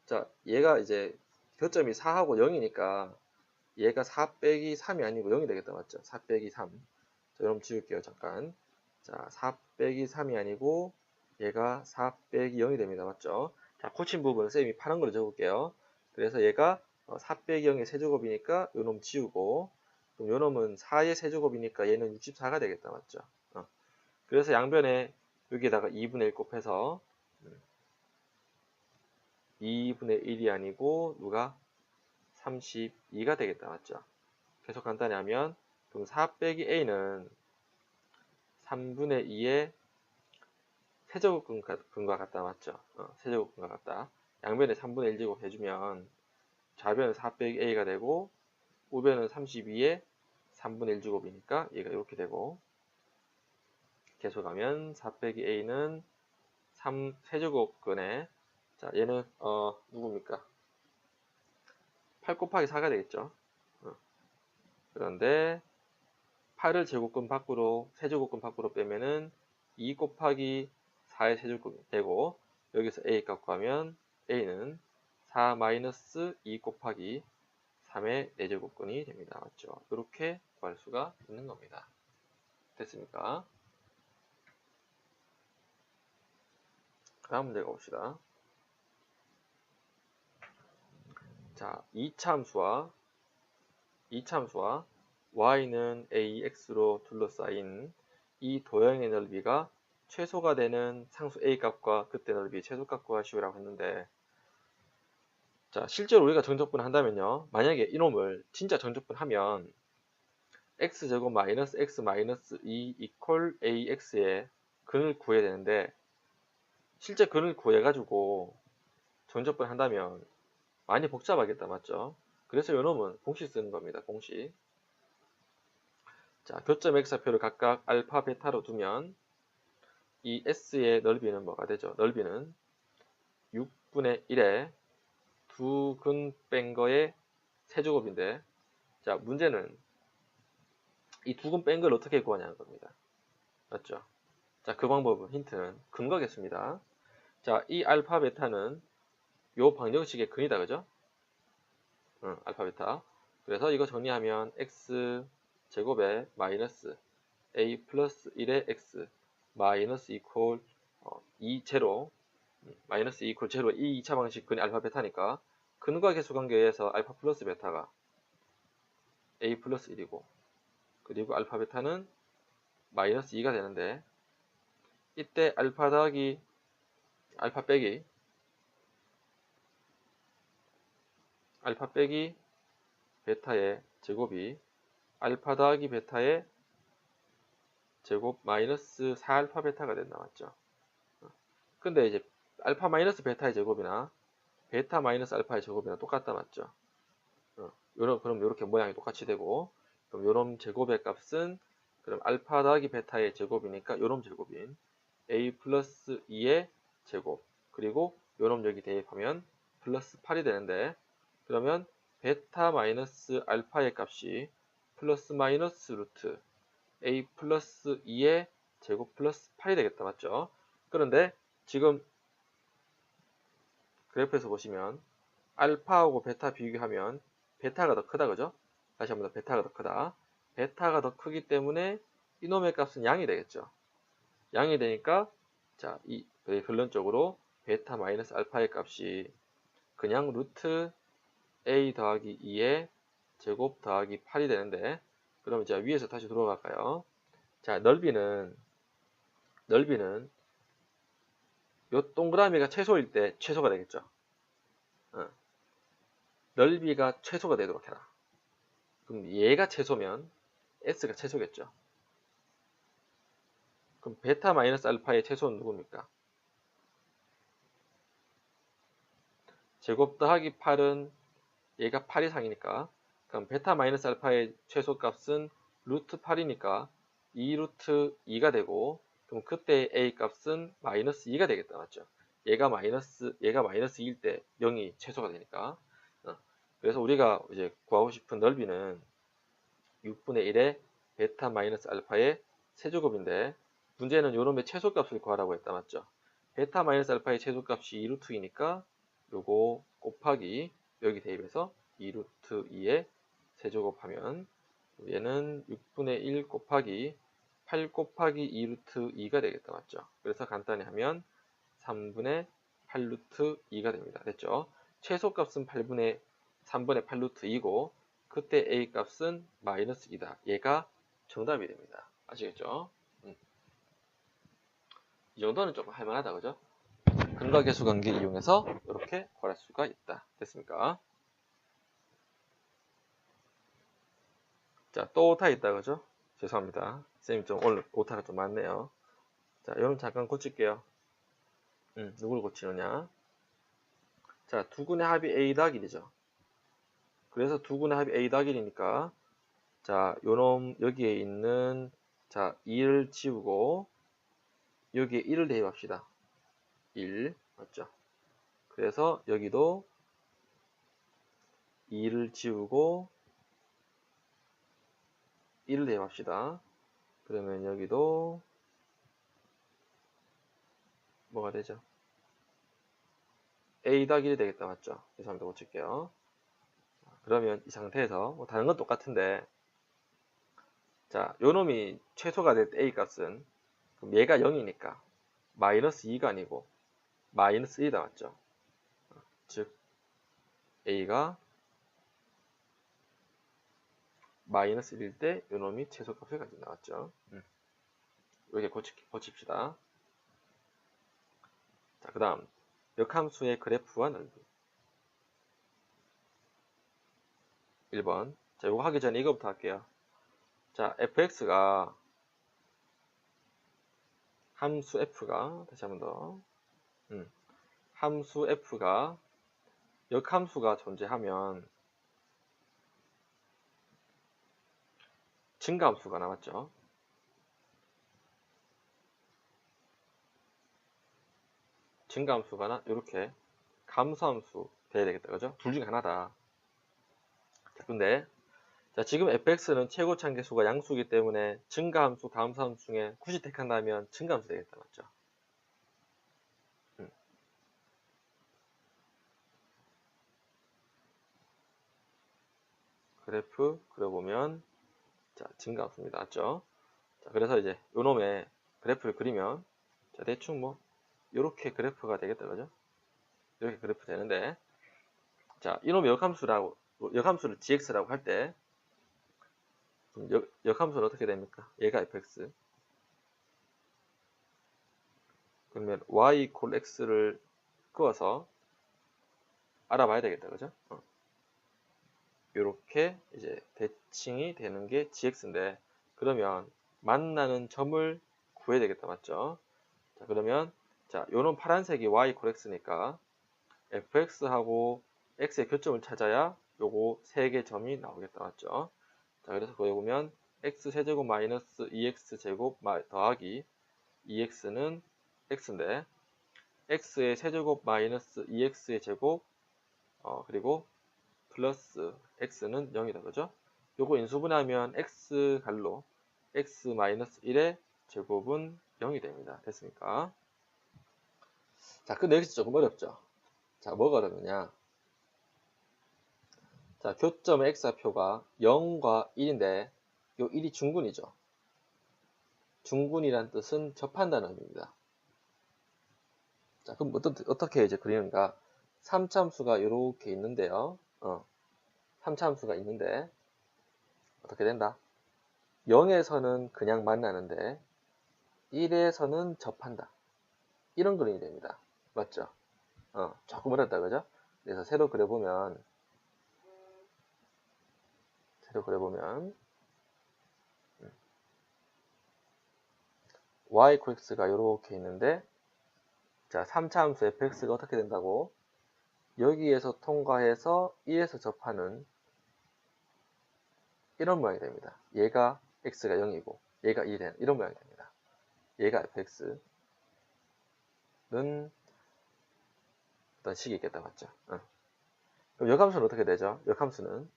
Speaker 1: 자, 얘가 이제 교점이 4하고 0이니까 얘가 4 빼기 3이 아니고 0이 되겠다, 맞죠? 4 빼기 3. 자, 여러분 지울게요, 잠깐. 자, 4 빼기 3이 아니고 얘가 4 빼기 0이 됩니다. 맞죠? 자, 고친 부분은 쌤이 파란 걸로 적을게요. 그래서 얘가 4 빼기 0의 세제곱이니까 요놈 지우고, 그럼 요놈은 4의 세제곱이니까 얘는 64가 되겠다. 맞죠? 그래서 양변에 여기에다가 2분의 1 곱해서 2분의 1이 아니고 누가 32가 되겠다. 맞죠? 계속 간단히 하면 그럼 4 빼기 a는 3분의 2의 세제곱근과 같다. 맞죠? 세제곱근과 같다. 양변에 3분의 1 제곱 해주면 좌변은 4 빼기 a가 되고 우변은 32의 3분의 1 제곱이니까 얘가 이렇게 되고, 계속하면 4 빼기 a는 3 세제곱근에, 자 얘는 누굽니까? 8 곱하기 4가 되겠죠. 그런데 8을 제곱근 밖으로, 세제곱근 밖으로 빼면은 2 곱하기 4의 세제곱이 되고, 여기서 a 값 구하면 a는 4 마이너스 2 곱하기 3의 4제곱근이 됩니다. 맞죠? 이렇게 구할 수가 있는 겁니다. 됐습니까? 다음 문제 가봅시다. 자, 이차함수와 y는 ax로 둘러싸인 이 도형의 넓이가 최소가 되는 상수 a 값과 그때 넓이 최소값 구하시오라고 했는데, 자, 실제로 우리가 정적분을 한다면요, 만약에 이놈을 진짜 정적분 하면 x제곱 마이너스 x 마이너스 2 이퀄 ax의 근을 구해야 되는데, 실제 근을 구해가지고 정적분 한다면 많이 복잡하겠다. 맞죠? 그래서 요놈은 공식 쓰는 겁니다. 공식. 자, 교점 x좌표를 각각 알파, 베타로 두면 이 s의 넓이는 뭐가 되죠? 넓이는 6분의 1에 두 근 뺀 거의 세제곱인데, 자, 문제는 이 두 근 뺀 걸 어떻게 구하냐는 겁니다. 맞죠? 자, 그 방법은, 힌트는 근거겠습니다. 자, 이 알파, 베타는 요 방정식의 근이다. 그죠? 알파, 베타. 그래서 이거 정리하면 x 제곱에 마이너스 a 플러스 1의 x 마이너스 이퀄 2 제로, 마이너스 2 이퀄 제로, 이 2차 방식 근이 알파 베타니까 근과 계수 관계에 의해서 알파 플러스 베타가 a 플러스 1이고, 그리고 알파 베타는 마이너스 2가 되는데, 이때 알파 더하기 알파 빼기 베타의 제곱이 알파 더하기 베타의 제곱 마이너스 4알파 베타가 된다. 맞죠? 근데 이제 알파 마이너스 베타의 제곱이나 베타 마이너스 알파의 제곱이나 똑같다. 맞죠? 그럼 이렇게 모양이 똑같이 되고, 그럼 요놈 제곱의 값은 그럼 알파 더하기 베타의 제곱이니까 요놈 제곱인 a 플러스 2의 제곱, 그리고 요놈 여기 대입하면 플러스 8이 되는데, 그러면 베타 마이너스 알파의 값이 플러스 마이너스 루트 a 플러스 2의 제곱 플러스 8이 되겠다. 맞죠? 그런데 지금 그래프에서 보시면 알파하고 베타 비교하면 베타가 더 크다. 그죠? 다시 한번 더, 베타가 더 크다. 베타가 더 크기 때문에 이놈의 값은 양이 되겠죠. 양이 되니까, 자, 이 결론적으로 베타 마이너스 알파의 값이 그냥 루트 a 더하기 2의 제곱 더하기 8이 되는데, 그럼 이제 위에서 다시 들어갈까요? 자, 넓이는 요 동그라미가 최소일 때 최소가 되겠죠. 넓이가 최소가 되도록 해라. 그럼 얘가 최소면 s가 최소겠죠. 그럼 베타 마이너스 알파의 최소는 누굽니까? 제곱 더하기 8은 얘가 8 이상이니까, 그럼 베타 마이너스 알파의 최소값은 루트 8이니까 2 루트 2가 되고, 그럼 그때 a 값은 마이너스 2가 되겠다. 맞죠? 얘가 마이너스 2일 때 0이 최소가 되니까. 그래서 우리가 이제 구하고 싶은 넓이는 6분의 1의 베타 마이너스 알파의 세제곱인데, 문제는 요놈의 최소값을 구하라고 했다. 맞죠? 베타 마이너스 알파의 최소값이 2루트 2니까 요거 곱하기 여기 대입해서 2루트 2의 세제곱하면 얘는 6분의 1 곱하기 8 곱하기 2 루트 2가 되겠다. 맞죠? 그래서 간단히 하면 3분의 8 루트 2가 됩니다. 됐죠? 최소값은 3분의 8 루트 2고 그때 a 값은 마이너스 2다. 얘가 정답이 됩니다. 아시겠죠? 이 정도는 조금 할만하다. 그죠? 근과계수 관계 이용해서 이렇게 구할 수가 있다. 됐습니까? 자, 또 오타 있다. 그죠? 죄송합니다. 쌤이 좀 오늘 오타가 좀 많네요. 자, 이건 잠깐 고칠게요. 누구를 고치느냐? 자, 두근의 합이 a 더하기 1이죠. 그래서 두근의 합이 a 더하기 1이니까 자, 요놈 여기에 있는 자 2를 지우고 여기에 1을 대입합시다. 1 맞죠? 그래서 여기도 2를 지우고 1을 대입합시다. 그러면 여기도 뭐가 되죠? a 더하기 1이 되겠다. 맞죠? 죄송합니다. 고칠게요. 그러면 이 상태에서 뭐 다른 건 똑같은데 자, 요놈이 최소가 될 때 a 값은 그럼 얘가 0이니까 마이너스 2가 아니고 마이너스 1이다. 맞죠? 즉 a가 마이너스 1일 때 요놈이 최소값을 가지고 나왔죠. 이렇게 고칩시다. 자, 그 다음 역함수의 그래프와 넓이 1번. 자, 이거 하기 전에 이거부터 할게요. 자, fx가 함수 f가 다시 한번 더 함수 f가 역함수가 존재하면 증가함수가 나왔죠. 증가함수가 이렇게 감소함수 돼야 되겠다. 그죠? 둘 중에 하나다. 자, 근데 자, 지금 fx는 최고치 계수가 양수이기 때문에 증가함수, 감소함수 중에 굳이 택한다면 증가함수 되겠다. 맞죠? 그래프 그려보면 자, 증가함수입니다. 맞죠? 자, 그래서 이제 요놈의 그래프를 그리면 자, 대충 뭐 요렇게 그래프가 되겠다. 그죠? 이렇게 그래프 되는데 자, 이놈의 역함수를 gx라고 할 때 역함수는 어떻게 됩니까? 얘가 fx 그러면 y equal x를 그어서 알아봐야 되겠다. 그죠? 요렇게 이제 대칭이 되는 게 gx인데 그러면 만나는 점을 구해야 되겠다. 맞죠? 자, 그러면 자, 요런 파란색이 y equal x니까 fx하고 x의 교점을 찾아야 요거 세 개 점이 나오겠다. 맞죠? 자, 그래서 거기 보면 x세제곱 마이너스 2x제곱 더하기 2x는 x인데 x의 세제곱 마이너스 2x의 제곱 그리고 플러스 x는 0이다. 그죠? 요거 인수분해하면 x 갈로 x 마이너스 1의 제곱은 0이 됩니다. 됐습니까? 자, 근데 여기서 조금 어렵죠? 자, 뭐가 어렵느냐? 자, 교점의 x좌표가 0과 1인데 요 1이 중근이죠. 중근이란 뜻은 접한다는 의미입니다. 자, 그럼 어떻게 이제 그리는가? 3차함수가 이렇게 있는데요. 3차함수가 있는데 어떻게 된다? 0에서는 그냥 만나는데 1에서는 접한다. 이런 그림이 됩니다. 맞죠? 조금 어렵다. 그죠? 그래서 새로 그려보면 y, x가 이렇게 있는데 자, 3차 함수 fx가 어떻게 된다고? 여기에서 통과해서 1에서 접하는 이런 모양이 됩니다. 얘가 x가 0이고 얘가 1이 되는 이런 모양이 됩니다. 얘가 fx는 어떤 식이 있겠다. 맞죠? 그럼 역함수는 어떻게 되죠? 역함수는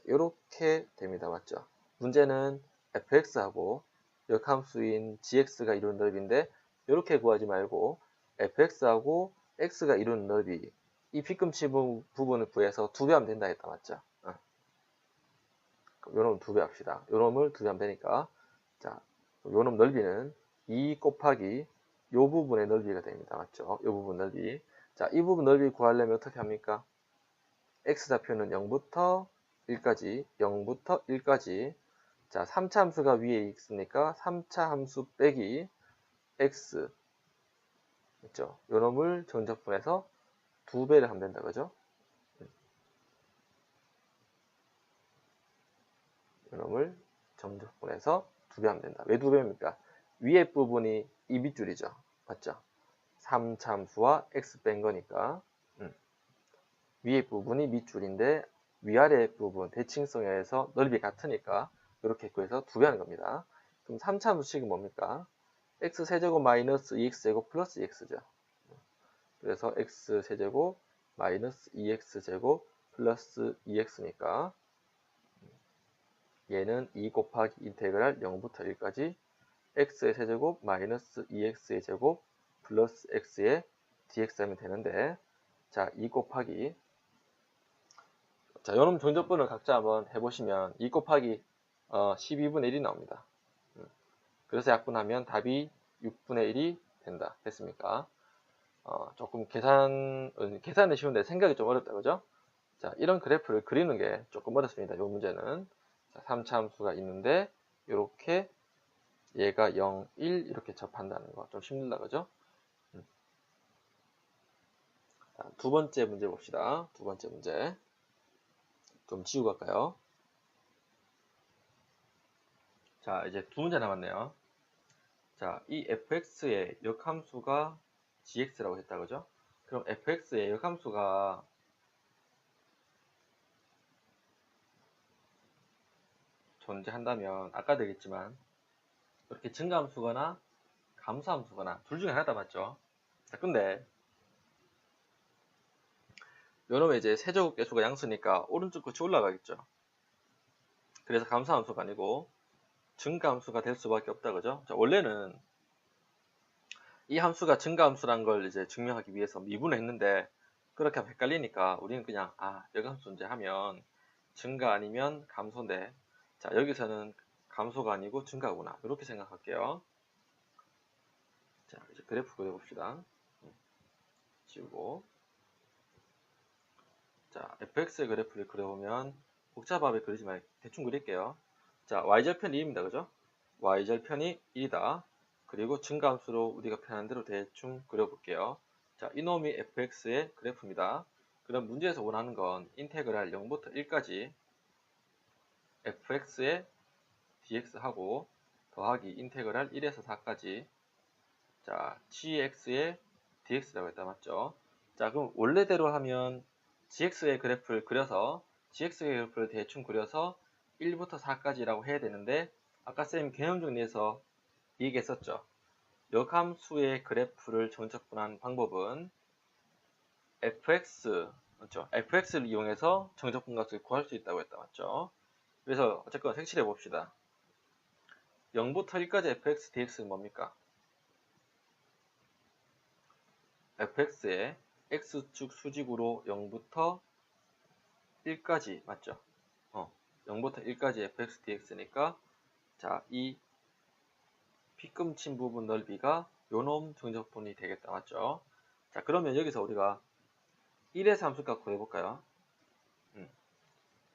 Speaker 1: 이렇게 됩니다. 맞죠? 문제는 fx하고 역함수인 gx가 이루는 넓이인데 이렇게 구하지 말고 fx하고 x가 이루는 넓이 이 빗금치 부분을 구해서 2배 하면 된다 했다. 맞죠? 그럼 요놈을 2배 합시다. 요놈을 2배 하면 되니까 자 요놈 넓이는 2 곱하기 요 부분의 넓이가 됩니다. 맞죠? 요 부분 넓이. 자, 이 부분 넓이 구하려면 어떻게 합니까? x좌표는 0부터 1까지, 0부터 1까지. 자, 3차 함수가 위에 있으니까 3차 함수 빼기 x. 있죠? 요 놈을 정적분해서 2배를 하면 된다. 그죠? 요 놈을 정적분해서 2배 하면 된다. 왜 2배입니까? 위에 부분이 이 밑줄이죠. 맞죠? 3차 함수와 x 뺀 거니까. 위에 부분이 밑줄인데 위아래 부분 대칭성에 의해서 넓이 같으니까 이렇게 구해서 2배 하는 겁니다. 그럼 3차 함수식은 뭡니까? x세제곱 마이너스 2x제곱 플러스 2x죠. 그래서 x세제곱 마이너스 2x제곱 플러스 2x니까 얘는 2 곱하기 인테그랄 0부터 1까지 x의 세제곱 마이너스 2x의 제곱 플러스 x의 dx 하면 되는데, 자, 2 곱하기, 자, 요놈 정적분을 각자 한번 해보시면 2 곱하기 12분의 1이 나옵니다. 그래서 약분하면 답이 6분의 1이 된다. 됐습니까? 조금 계산은 쉬운데 생각이 좀 어렵다. 그죠? 자, 이런 그래프를 그리는 게 조금 어렵습니다. 이 문제는. 자, 3차 함수가 있는데, 이렇게 얘가 0, 1 이렇게 접한다는 거 좀 힘들다. 그죠? 자, 두 번째 문제 봅시다. 두 번째 문제. 좀 지우고 갈까요? 자, 이제 두 문제 남았네요. 자, 이 fx의 역함수가 gx라고 했다. 그죠? 그럼 fx의 역함수가 존재한다면 아까 되겠지만 이렇게 증가함수거나 감소함수거나 둘 중에 하나다. 맞죠? 자, 근데 요놈의 이제 세제곱 개수가 양수니까 오른쪽 끝이 올라가겠죠. 그래서 감소함수가 아니고 증가함수가 될 수밖에 없다. 그죠? 자, 원래는 이 함수가 증가함수란 걸 이제 증명하기 위해서 미분을 했는데 그렇게 하면 헷갈리니까 우리는 그냥 역함수 존재하면 증가 아니면 감소인데, 자, 여기서는 감소가 아니고 증가구나 이렇게 생각할게요. 자, 이제 그래프 그려봅시다. 지우고, 자, fx의 그래프를 그려보면 복잡하게 그리지 말고 대충 그릴게요. 자, y절편이 1입니다. 그죠? y절편이 1이다. 그리고 증가함수로 우리가 편한 대로 대충 그려볼게요. 자, 이놈이 fx의 그래프입니다. 그럼 문제에서 원하는 건 인테그랄 0부터 1까지 fx의 dx하고 더하기 인테그랄 1에서 4까지, 자, gx의 dx라고 했다. 맞죠? 자, 그럼 원래대로 하면 gx의 그래프를 그려서 gx의 그래프를 대충 그려서 1부터 4까지라고 해야 되는데, 아까 쌤 개념 정리에서 얘기했었죠. 역함수의 그래프를 정적분한 방법은 fx, 맞죠? fx를 이용해서 정적분 값을 구할 수 있다고 했다. 맞죠? 그래서 어쨌건 색칠해 봅시다. 0부터 1까지 fx dx는 뭡니까? fx의 x축 수직으로 0부터 1까지 맞죠? 0부터 1까지 fx dx니까, 자, 이 빗금친 부분 넓이가 요놈 정적분이 되겠다. 맞죠? 자, 그러면 여기서 우리가 1의 함수값 구해볼까요?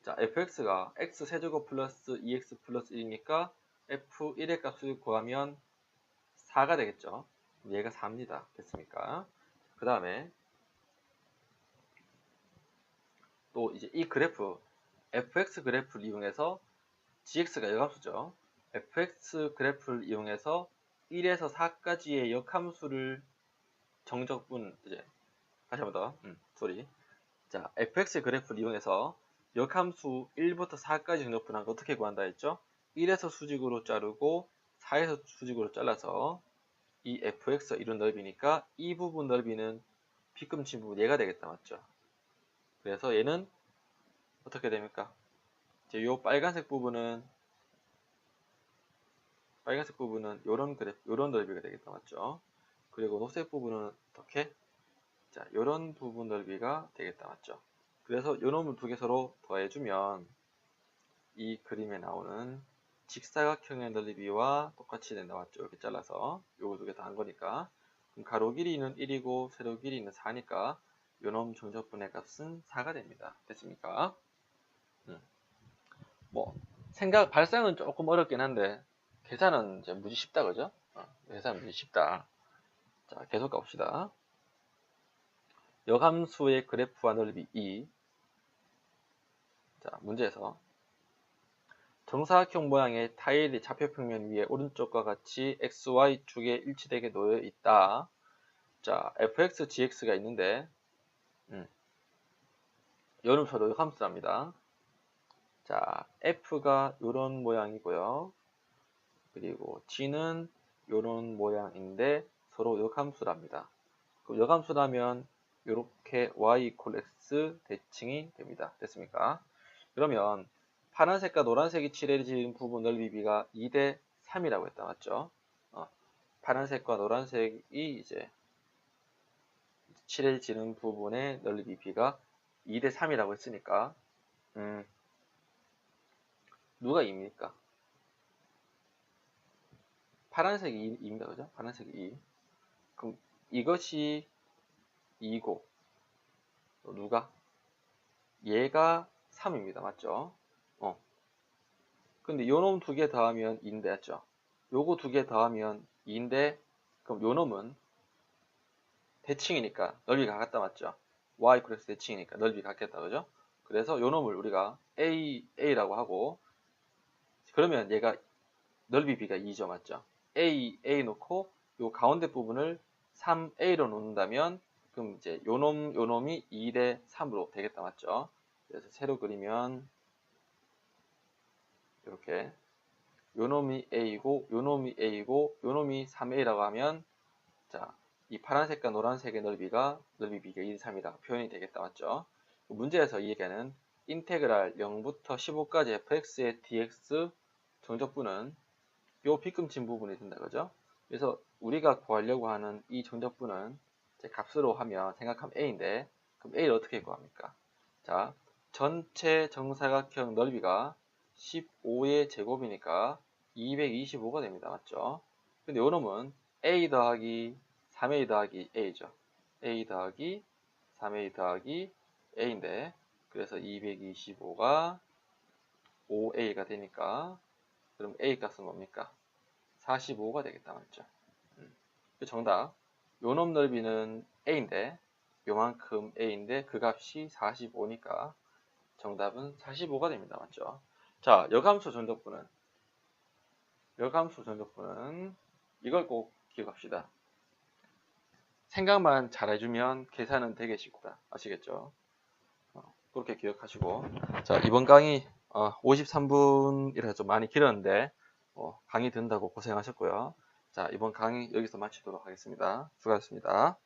Speaker 1: 자, fx가 x세제곱 플러스 2x 플러스 1이니까 f1의 값을 구하면 4가 되겠죠? 얘가 4입니다. 됐습니까? 그 다음에 또 이제 이 그래프 fx 그래프를 이용해서 gx가 역함수죠. fx 그래프를 이용해서 1에서 4까지의 역함수를 정적분, 이제 다시 한 번 더, 소리. 자, fx 그래프를 이용해서 역함수 1부터 4까지 정적분한 거 어떻게 구한다 했죠? 1에서 수직으로 자르고 4에서 수직으로 잘라서 이 fx가 이룬 넓이니까 이 부분 넓이는 빗금친 부분 얘가 되겠다. 맞죠? 그래서 얘는 어떻게 됩니까? 이제 요 빨간색 부분은 요런 넓이가 되겠다. 맞죠? 그리고 녹색 부분은 어떻게? 자, 요런 부분 넓이가 되겠다. 맞죠? 그래서 요 놈을 두 개 서로 더해주면 이 그림에 나오는 직사각형의 넓이와 똑같이 나왔죠. 이렇게 잘라서 요거 두 개 다 한 거니까. 그럼 가로 길이는 1이고 세로 길이는 4니까 요놈 정적분의 값은 4가 됩니다. 됐습니까? 뭐 발상은 조금 어렵긴 한데 계산은 이제 무지 쉽다, 그죠? 계산은 무지 쉽다. 자, 계속 가봅시다. 역함수의 그래프와 넓이 2. 자, 문제에서 정사각형 모양의 타일이 좌표평면 위에 오른쪽과 같이 XY 축에 일치되게 놓여 있다. 자, fx, gx가 있는데 요놈처럼 역함수랍니다. 자, f가 요런 모양이고요. 그리고 g는 요런 모양인데 서로 역함수랍니다. 그럼 역함수라면 요렇게 y x 대칭이 됩니다. 됐습니까? 그러면 파란색과 노란색이 칠해진 부분 넓이 비가 2대 3이라고 했다, 맞죠? 파란색과 노란색이 이제 칠해지는 부분의 넓이 비가 2대 3이라고 했으니까 누가 2입니까? 파란색이 2입니다. 그죠? 파란색이 2. 그럼 이것이 2고 누가? 얘가 3입니다. 맞죠? 근데 요놈 두 개 더하면 2인데, 맞죠? 요거 두 개 더하면 2인데, 그럼 요놈은 대칭이니까 넓이가 같다, 맞죠? y x 대칭이니까 넓이가 같겠다, 그죠? 그래서 요놈을 우리가 a라고 하고, 그러면 얘가 넓이 b가 2죠, 맞죠? a 놓고 요 가운데 부분을 3a로 놓는다면 그럼 이제 요놈이 2대 3으로 되겠다, 맞죠? 그래서 세로 그리면 이렇게 요놈이 a이고 요놈이 a이고 요놈이 3a라고 하면 자, 이 파란색과 노란색의 넓이 b가 2대 3이라 표현이 되겠다, 맞죠? 문제에서 이 얘기는 인테그랄 0부터 15까지 fx의 dx 정적분은 요 빗금친 부분이 된다, 그죠? 그래서 우리가 구하려고 하는 이 정적분은 값으로 하면 생각하면 a인데, 그럼 a를 어떻게 구합니까? 자, 전체 정사각형 넓이가 15의 제곱이니까 225가 됩니다, 맞죠? 근데 요놈은 a 더하기 3a 더하기 a죠. a 더하기 3a 더하기 a인데, 그래서 225가 5a가 되니까 그럼 a 값은 뭡니까? 45가 되겠다, 맞죠? 그 정답. 요놈 넓이는 a인데 요만큼 a인데 그 값이 45니까 정답은 45가 됩니다, 맞죠? 자, 역함수 정적분은 이걸 꼭 기억합시다. 생각만 잘 해주면 계산은 되게 쉽다. 아시겠죠? 그렇게 기억하시고, 자, 이번 강의 53분이라 좀 많이 길었는데 강의 듣는다고 고생하셨고요. 자, 이번 강의 여기서 마치도록 하겠습니다. 수고하셨습니다.